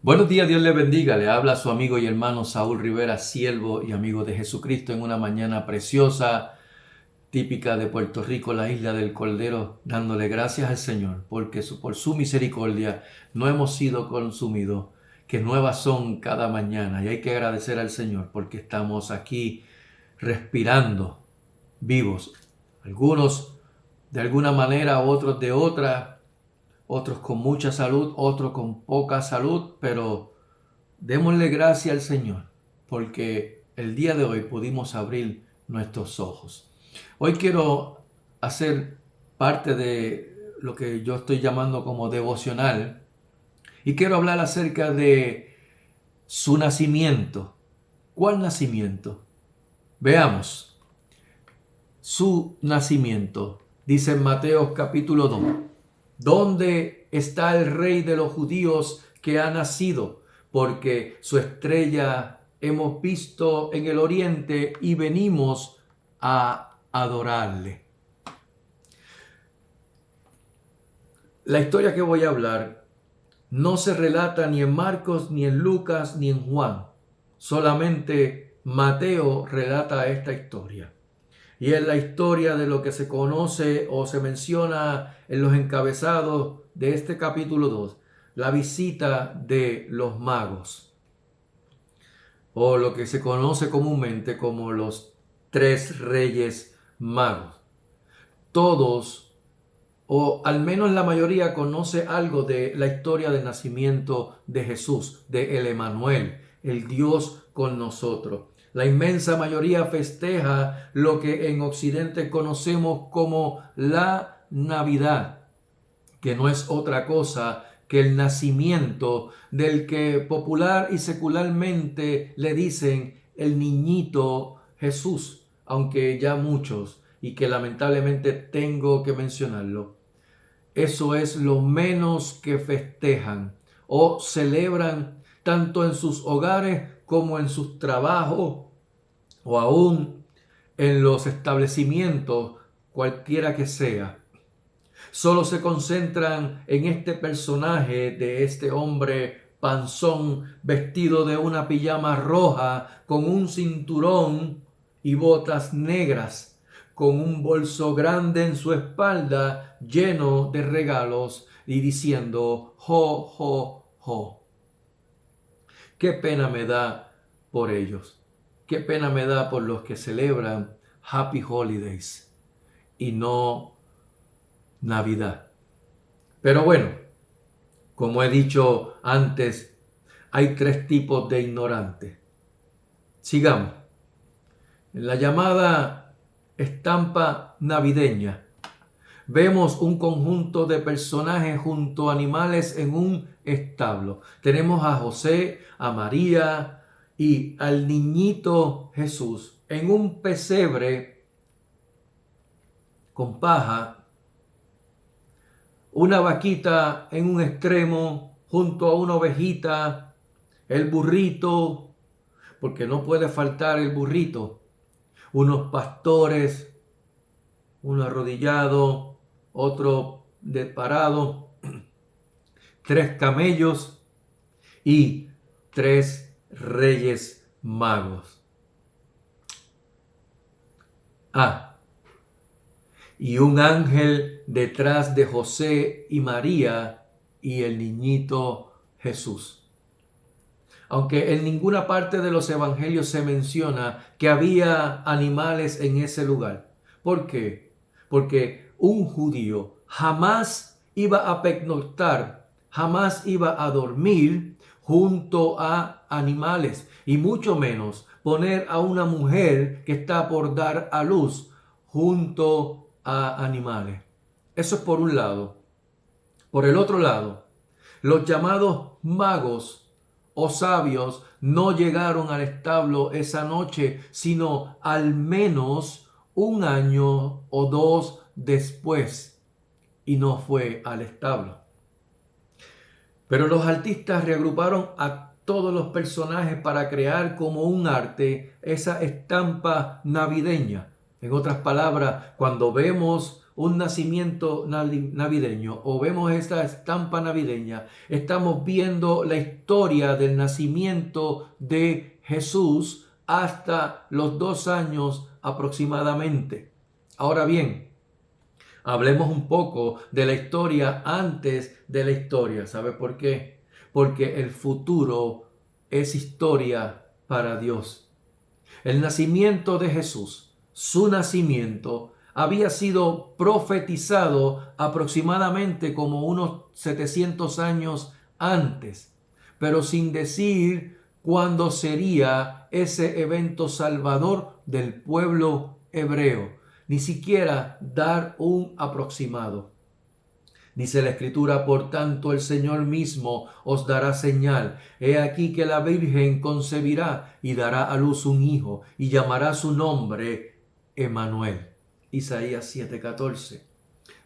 Buenos días, Dios le bendiga. Le habla su amigo y hermano Saúl Rivera, siervo y amigo de Jesucristo en una mañana preciosa, típica de Puerto Rico, la isla del Cordero, dándole gracias al Señor, porque por su misericordia no hemos sido consumidos, que nuevas son cada mañana. Y hay que agradecer al Señor porque estamos aquí respirando, vivos. Algunos de alguna manera, otros de otra, otros con mucha salud, otros con poca salud, pero démosle gracias al Señor porque el día de hoy pudimos abrir nuestros ojos. Hoy quiero hacer parte de lo que yo estoy llamando como devocional y quiero hablar acerca de su nacimiento. ¿Cuál nacimiento? Veamos. Su nacimiento. Dice en Mateo capítulo 2. ¿Dónde está el rey de los judíos que ha nacido? Porque su estrella hemos visto en el oriente y venimos a adorarle. La historia que voy a hablar no se relata ni en Marcos, ni en Lucas, ni en Juan. Solamente Mateo relata esta historia. Y es la historia de lo que se conoce o se menciona en los encabezados de este capítulo 2, la visita de los magos, o lo que se conoce comúnmente como los tres reyes magos. Todos, o al menos la mayoría, conoce algo de la historia del nacimiento de Jesús, de el Emanuel, el Dios con nosotros. La inmensa mayoría festeja lo que en Occidente conocemos como la Navidad, que no es otra cosa que el nacimiento del que popular y secularmente le dicen el niñito Jesús, aunque ya muchos, y que lamentablemente tengo que mencionarlo, eso es lo menos que festejan o celebran tanto en sus hogares como en sus trabajos o aún en los establecimientos, cualquiera que sea. Solo se concentran en este personaje de este hombre panzón vestido de una pijama roja con un cinturón y botas negras, con un bolso grande en su espalda lleno de regalos y diciendo jo, jo, jo. Qué pena me da por ellos. Qué pena me da por los que celebran Happy Holidays y no Navidad. Pero bueno, como he dicho antes, hay tres tipos de ignorantes. Sigamos. En la llamada estampa navideña, vemos un conjunto de personajes junto a animales en un establo. Tenemos a José, a María y al niñito Jesús en un pesebre con paja, una vaquita en un extremo junto a una ovejita, el burrito, porque no puede faltar el burrito, unos pastores, uno arrodillado, otro de parado, tres camellos y tres reyes magos. Y un ángel detrás de José y María y el niñito Jesús. Aunque en ninguna parte de los evangelios se menciona que había animales en ese lugar. ¿Por qué? Porque un judío jamás iba a pernoctar, jamás iba a dormir junto a animales, y mucho menos poner a una mujer que está por dar a luz junto a animales. Eso es por un lado. Por el otro lado, los llamados magos o sabios no llegaron al establo esa noche, sino al menos un año o dos después, y no fue al establo. Pero los artistas reagruparon a todos los personajes para crear como un arte esa estampa navideña. En otras palabras, cuando vemos un nacimiento navideño o vemos esta estampa navideña, estamos viendo la historia del nacimiento de Jesús hasta los 2 años aproximadamente. Ahora bien, hablemos un poco de la historia antes de la historia. ¿Sabe por qué? Porque el futuro es historia para Dios. El nacimiento de Jesús, su nacimiento, había sido profetizado aproximadamente como unos 700 años antes, pero sin decir cuándo sería ese evento salvador del pueblo hebreo, ni siquiera dar un aproximado. Dice la Escritura, por tanto el Señor mismo os dará señal. He aquí que la Virgen concebirá y dará a luz un hijo y llamará su nombre Emmanuel. Isaías 7:14.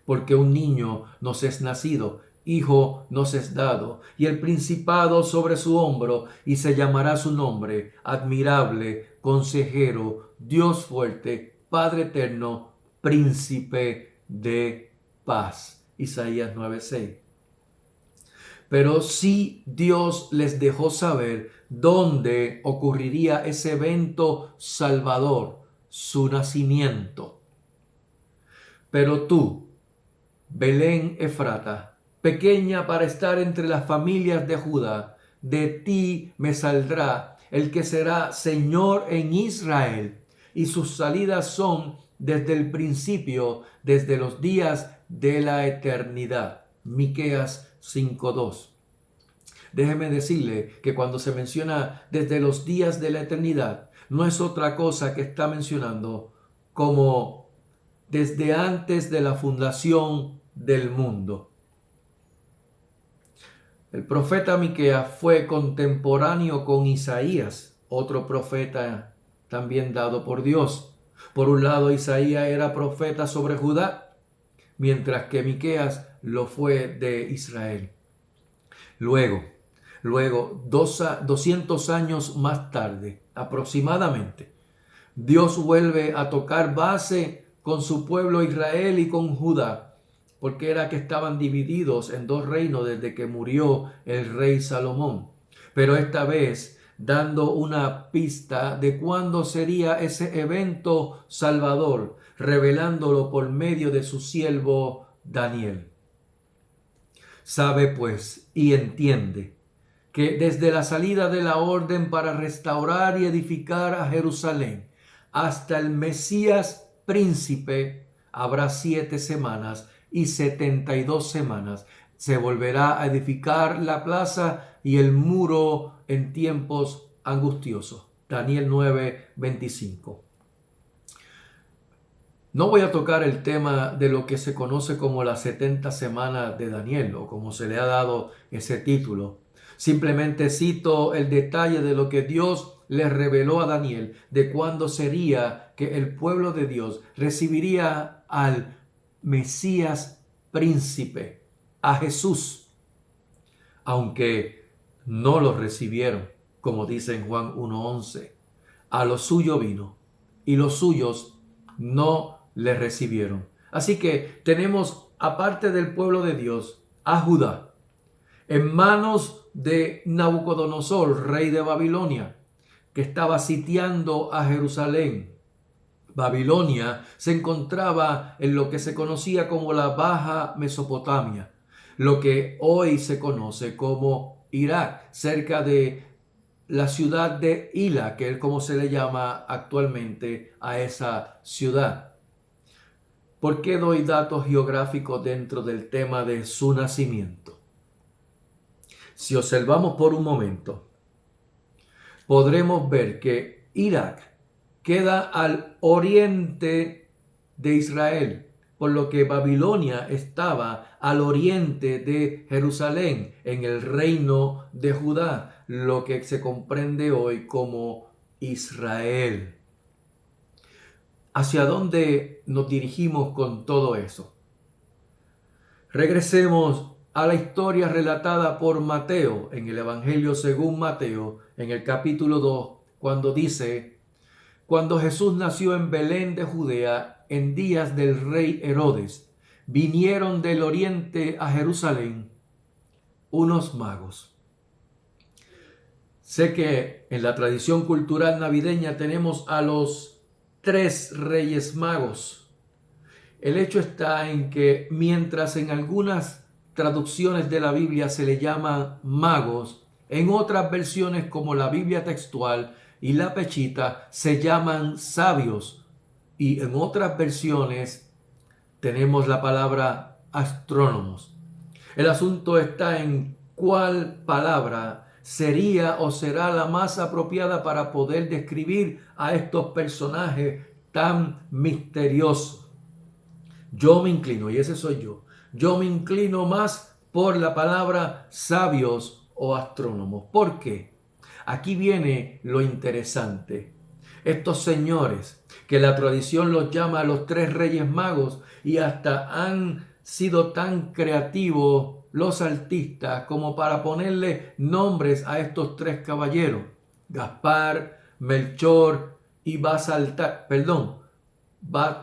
Porque un niño nos es nacido, hijo nos es dado, y el principado sobre su hombro, y se llamará su nombre, admirable, consejero, Dios fuerte, Padre eterno, príncipe de paz. Isaías 9:6. Pero sí Dios les dejó saber dónde ocurriría ese evento salvador, su nacimiento. Pero tú, Belén Efrata, pequeña para estar entre las familias de Judá, de ti me saldrá el que será Señor en Israel, y sus salidas son desde el principio, desde los días de la eternidad. Miqueas 5:2. Déjeme decirle que cuando se menciona desde los días de la eternidad, no es otra cosa que está mencionando como desde antes de la fundación del mundo. El profeta Miqueas fue contemporáneo con Isaías, otro profeta también dado por Dios. Por un lado, Isaías era profeta sobre Judá, mientras que Miqueas lo fue de Israel. Luego, 200 años más tarde, aproximadamente, Dios vuelve a tocar base con su pueblo Israel y con Judá, porque era que estaban divididos en 2 reinos desde que murió el rey Salomón. Pero esta vez dando una pista de cuándo sería ese evento salvador, revelándolo por medio de su siervo Daniel. Sabe pues y entiende que desde la salida de la orden para restaurar y edificar a Jerusalén hasta el Mesías príncipe habrá 7 semanas y 72 semanas. Se volverá a edificar la plaza y el muro en tiempos angustiosos. Daniel 9:25. No voy a tocar el tema de lo que se conoce como las 70 semanas de Daniel, o como se le ha dado ese título. Simplemente cito el detalle de lo que Dios le reveló a Daniel, de cuándo sería que el pueblo de Dios recibiría al Mesías príncipe, a Jesús, aunque no lo recibieron, como dice en Juan 1:11. A lo suyo vino y los suyos no le recibieron. Así que tenemos, aparte del pueblo de Dios, a Judá, en manos de Nabucodonosor, rey de Babilonia, que estaba sitiando a Jerusalén. Babilonia se encontraba en lo que se conocía como la Baja Mesopotamia, lo que hoy se conoce como Irak, cerca de la ciudad de Hila, que es como se le llama actualmente a esa ciudad. ¿Por qué doy datos geográficos dentro del tema de su nacimiento? Si observamos por un momento, podremos ver que Irak queda al oriente de Israel, por lo que Babilonia estaba al oriente de Jerusalén, en el reino de Judá, lo que se comprende hoy como Israel. ¿Hacia dónde nos dirigimos con todo eso? Regresemos a la historia relatada por Mateo en el Evangelio según Mateo, en el capítulo 2, cuando dice: cuando Jesús nació en Belén de Judea, en días del rey Herodes, vinieron del oriente a Jerusalén unos magos. Sé que en la tradición cultural navideña tenemos a los 3 reyes magos. El hecho está en que mientras en algunas traducciones de la Biblia se le llama magos, en otras versiones como la Biblia textual y la Pechita se llaman sabios, y en otras versiones tenemos la palabra astrónomos. El asunto está en cuál palabra sería o será la más apropiada para poder describir a estos personajes tan misteriosos. Yo me inclino, y ese soy yo me inclino más por la palabra sabios o astrónomos. ¿Por qué? Aquí viene lo interesante. Estos señores, que la tradición los llama los 3 reyes magos, y hasta han sido tan creativos los artistas como para ponerle nombres a estos 3 caballeros: Gaspar, Melchor y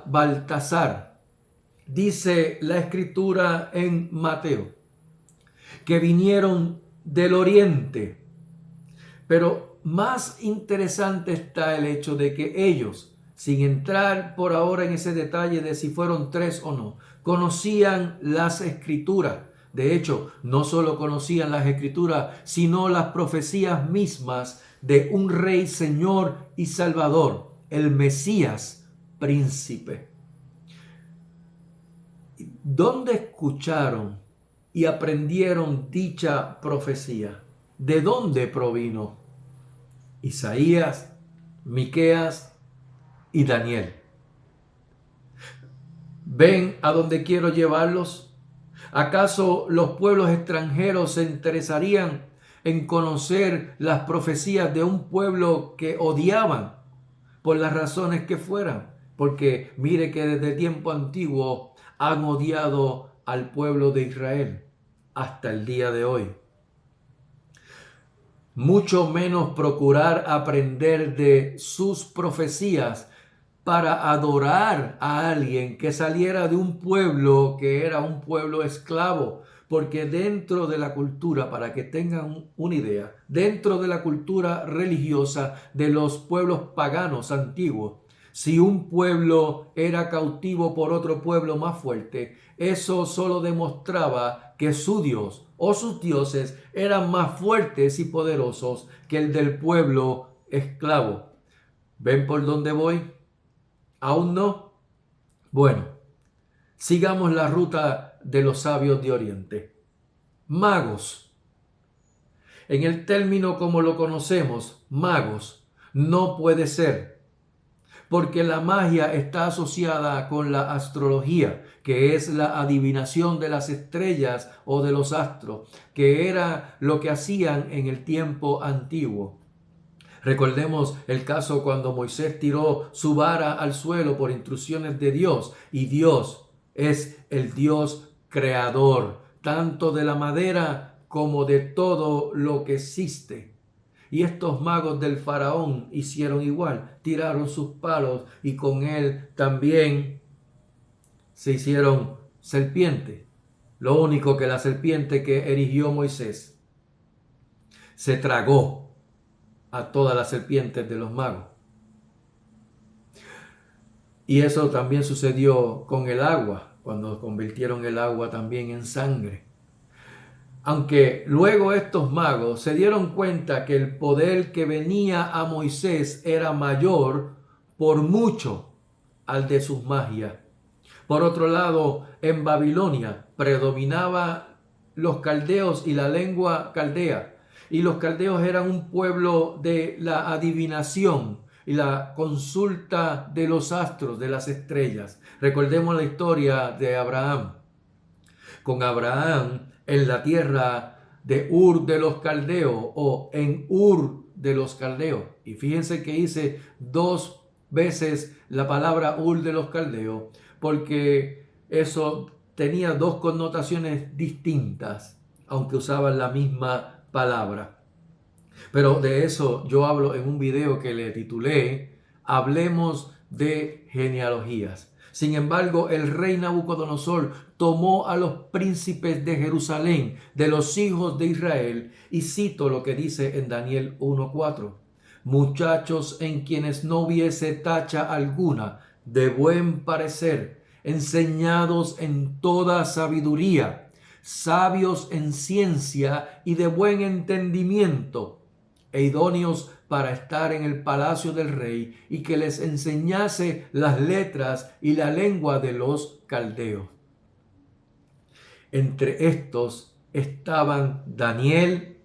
Baltasar. Dice la escritura en Mateo que vinieron del oriente, pero más interesante está el hecho de que ellos, sin entrar por ahora en ese detalle de si fueron 3 o no, conocían las escrituras. De hecho, no solo conocían las escrituras, sino las profecías mismas de un rey, señor y salvador, el Mesías, príncipe. ¿Dónde escucharon y aprendieron dicha profecía? ¿De dónde provino? Isaías, Miqueas y Daniel. ¿Ven a dónde quiero llevarlos? ¿Acaso los pueblos extranjeros se interesarían en conocer las profecías de un pueblo que odiaban por las razones que fueran? Porque mire que desde tiempo antiguo han odiado al pueblo de Israel hasta el día de hoy. Mucho menos procurar aprender de sus profecías para adorar a alguien que saliera de un pueblo que era un pueblo esclavo. Porque dentro de la cultura, para que tengan una idea, dentro de la cultura religiosa de los pueblos paganos antiguos, si un pueblo era cautivo por otro pueblo más fuerte, eso solo demostraba que su Dios o sus dioses eran más fuertes y poderosos que el del pueblo esclavo. ¿Ven por dónde voy? ¿Aún no? Bueno, sigamos la ruta de los sabios de Oriente. Magos. En el término como lo conocemos, magos, no puede ser, porque la magia está asociada con la astrología, que es la adivinación de las estrellas o de los astros, que era lo que hacían en el tiempo antiguo. Recordemos el caso cuando Moisés tiró su vara al suelo por instrucciones de Dios, y Dios es el Dios creador, tanto de la madera como de todo lo que existe. Y estos magos del faraón hicieron igual, tiraron sus palos y con él también se hicieron serpientes. Lo único que la serpiente que erigió Moisés se tragó a todas las serpientes de los magos. Y eso también sucedió con el agua, cuando convirtieron el agua también en sangre. Aunque luego estos magos se dieron cuenta que el poder que venía a Moisés era mayor por mucho al de sus magias. Por otro lado, en Babilonia predominaba los caldeos y la lengua caldea. Y los caldeos eran un pueblo de la adivinación y la consulta de los astros, de las estrellas. Recordemos la historia de Abraham. Con Abraham en la tierra de Ur de los Caldeos o en Ur de los Caldeos. Y fíjense que hice 2 veces la palabra Ur de los Caldeos, porque eso tenía 2 connotaciones distintas, aunque usaban la misma palabra. Pero de eso yo hablo en un video que le titulé Hablemos de genealogías. Sin embargo, el rey Nabucodonosor tomó a los príncipes de Jerusalén, de los hijos de Israel, y cito lo que dice en Daniel 1:4. Muchachos en quienes no hubiese tacha alguna, de buen parecer, enseñados en toda sabiduría, sabios en ciencia y de buen entendimiento, e idóneos para estar en el palacio del rey, y que les enseñase las letras y la lengua de los caldeos. Entre estos estaban Daniel,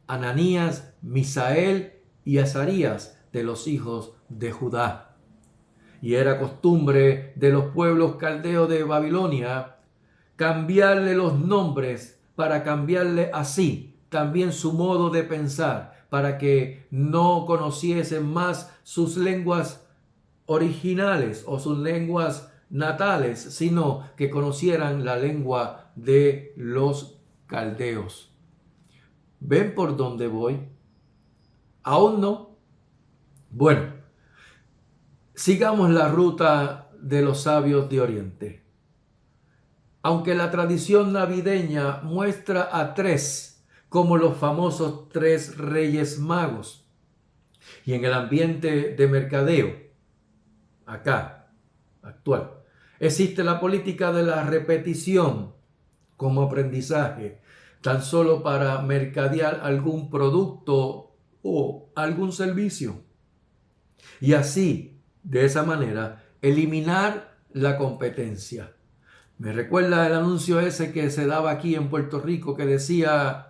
Ananías, Misael y Azarías, de los hijos de Judá. Y era costumbre de los pueblos caldeos de Babilonia cambiarle los nombres para cambiarle así también su modo de pensar, para que no conociesen más sus lenguas originales o sus lenguas natales, sino que conocieran la lengua de los caldeos. ¿Ven por dónde voy? ¿Aún no? Bueno, sigamos la ruta de los sabios de Oriente. Aunque la tradición navideña muestra a tres como los famosos tres reyes magos, y en el ambiente de mercadeo, acá, actual, existe la política de la repetición como aprendizaje, tan solo para mercadear algún producto o algún servicio. Y así, de esa manera, eliminar la competencia. Me recuerda el anuncio ese que se daba aquí en Puerto Rico que decía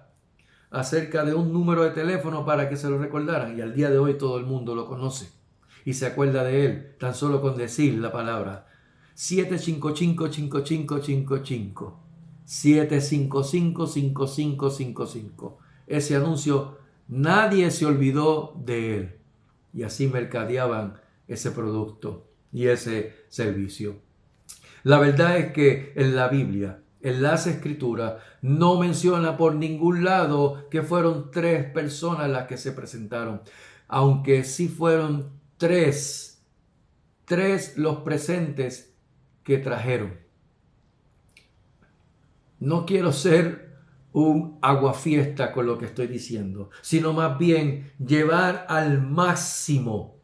acerca de un número de teléfono para que se lo recordaran, y al día de hoy todo el mundo lo conoce y se acuerda de él tan solo con decir la palabra 755-5555, 755-5555. Ese anuncio nadie se olvidó de él, y así mercadeaban ese producto y ese servicio. La verdad es que en la Biblia, en las Escrituras, no menciona por ningún lado que fueron tres personas las que se presentaron, aunque sí fueron tres los presentes que trajeron. No quiero ser un aguafiesta con lo que estoy diciendo, sino más bien llevar al máximo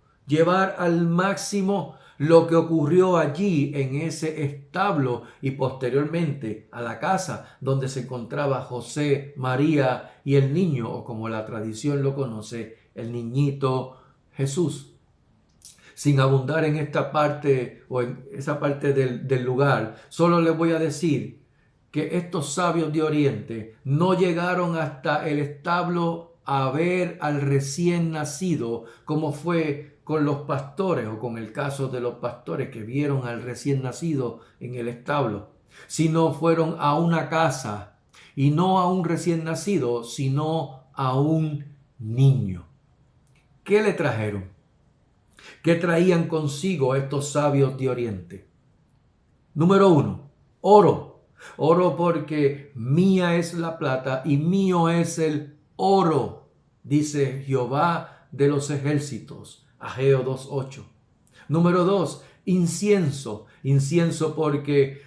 lo que ocurrió allí en ese establo y posteriormente a la casa donde se encontraba José, María y el niño, o como la tradición lo conoce, el niñito Jesús. Sin abundar en esta parte o en esa parte del lugar, solo les voy a decir que estos sabios de Oriente no llegaron hasta el establo a ver al recién nacido, como fue con los pastores, o con el caso de los pastores que vieron al recién nacido en el establo, sino fueron a una casa, y no a un recién nacido, sino a un niño. ¿Qué le trajeron? ¿Qué traían consigo estos sabios de Oriente? Número 1, oro. Oro porque mía es la plata y mío es el oro, dice Jehová de los ejércitos. Ageo 2:8. Número 2, incienso. Incienso porque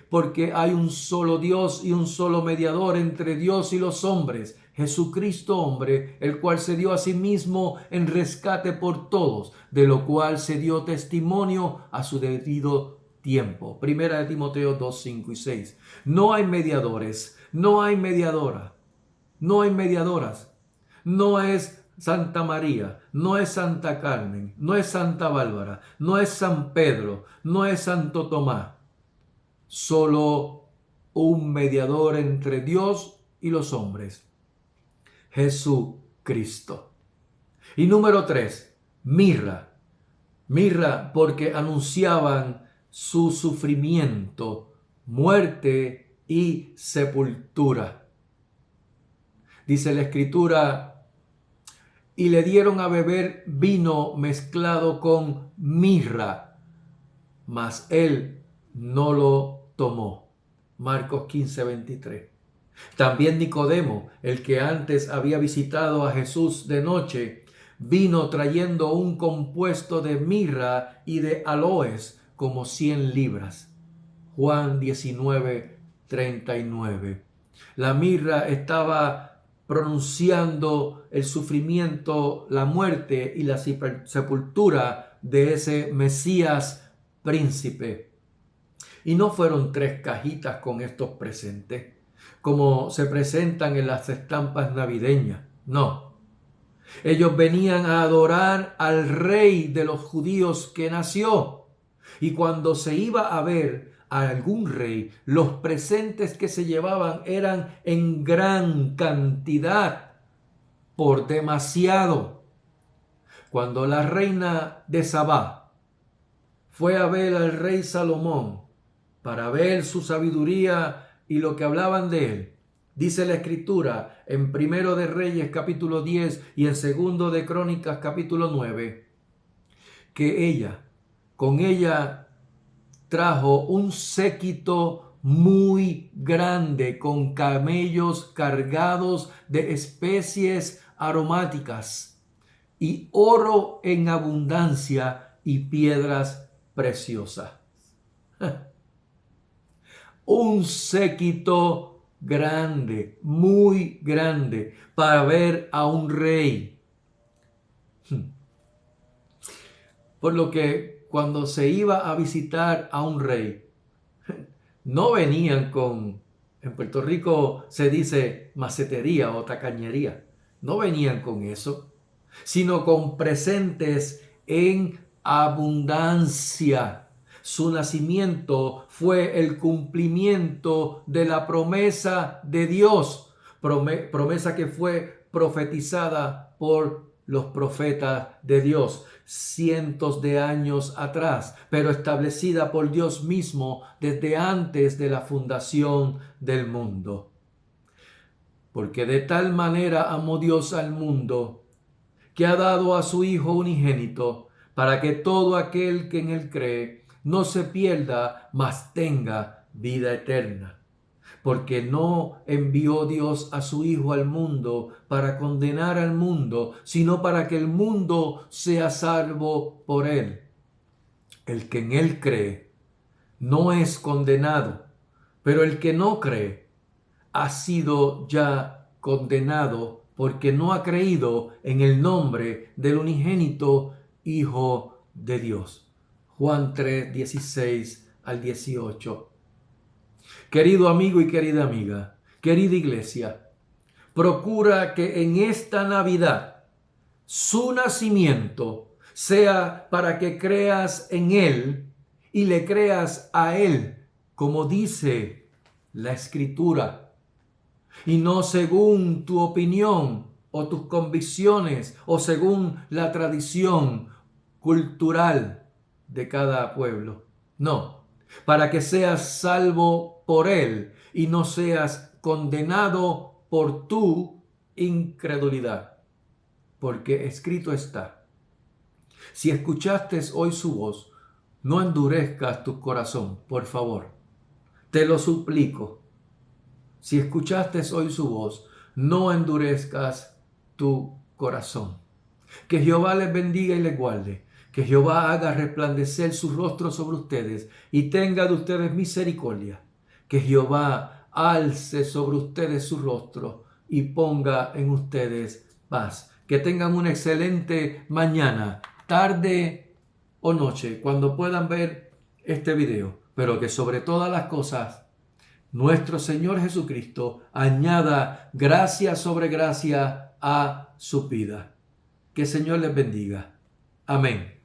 hay un solo Dios y un solo mediador entre Dios y los hombres, Jesucristo hombre, el cual se dio a sí mismo en rescate por todos, de lo cual se dio testimonio a su debido tiempo. Primera de Timoteo 2, 5 y 6. No hay mediadores, no hay mediadora, no hay mediadoras, no es Santa María, no es Santa Carmen, no es Santa Bárbara, no es San Pedro, no es Santo Tomás. Solo un mediador entre Dios y los hombres, Jesucristo. Y número 3, mirra. Mirra porque anunciaban su sufrimiento, muerte y sepultura. Dice la Escritura: y le dieron a beber vino mezclado con mirra, mas él no lo tomó. Marcos 15:23. También Nicodemo, el que antes había visitado a Jesús de noche, vino trayendo un compuesto de mirra y de aloes, como 100 libras. Juan 19:39. La mirra estaba pronunciando el sufrimiento, la muerte y la sepultura de ese Mesías príncipe. Y no fueron 3 cajitas con estos presentes, como se presentan en las estampas navideñas. No. Ellos venían a adorar al rey de los judíos que nació. Y cuando se iba a ver a algún rey, los presentes que se llevaban eran en gran cantidad, por demasiado. Cuando la reina de Sabá fue a ver al rey Salomón para ver su sabiduría y lo que hablaban de él, dice la Escritura en 1 de Reyes capítulo 10 y en 2 de Crónicas capítulo 9, que con ella trajo un séquito muy grande con camellos cargados de especies aromáticas y oro en abundancia y piedras preciosas. Un séquito grande, muy grande, para ver a un rey. Por lo que cuando se iba a visitar a un rey, no venían en Puerto Rico se dice macetería o tacañería, no venían con eso, sino con presentes en abundancia. Su nacimiento fue el cumplimiento de la promesa de Dios, promesa que fue profetizada por los profetas de Dios cientos de años atrás, pero establecida por Dios mismo desde antes de la fundación del mundo. Porque de tal manera amó Dios al mundo, que ha dado a su Hijo unigénito, para que todo aquel que en él cree no se pierda, mas tenga vida eterna. Porque no envió Dios a su Hijo al mundo para condenar al mundo, sino para que el mundo sea salvo por él. El que en él cree no es condenado, pero el que no cree ha sido ya condenado porque no ha creído en el nombre del unigénito Hijo de Dios. Juan 3, 16 al 18. Querido amigo y querida amiga, querida iglesia, procura que en esta Navidad su nacimiento sea para que creas en Él y le creas a Él, como dice la Escritura, y no según tu opinión o tus convicciones o según la tradición cultural de cada pueblo. No, para que seas salvo por Él y no seas condenado por tu incredulidad. Porque escrito está: si escuchaste hoy su voz, no endurezcas tu corazón, por favor. Te lo suplico. Si escuchaste hoy su voz, no endurezcas tu corazón. Que Jehová les bendiga y les guarde. Que Jehová haga resplandecer su rostro sobre ustedes y tenga de ustedes misericordia. Que Jehová alce sobre ustedes su rostro y ponga en ustedes paz. Que tengan una excelente mañana, tarde o noche, cuando puedan ver este video. Pero que sobre todas las cosas, nuestro Señor Jesucristo añada gracia sobre gracia a su vida. Que el Señor les bendiga. Amén.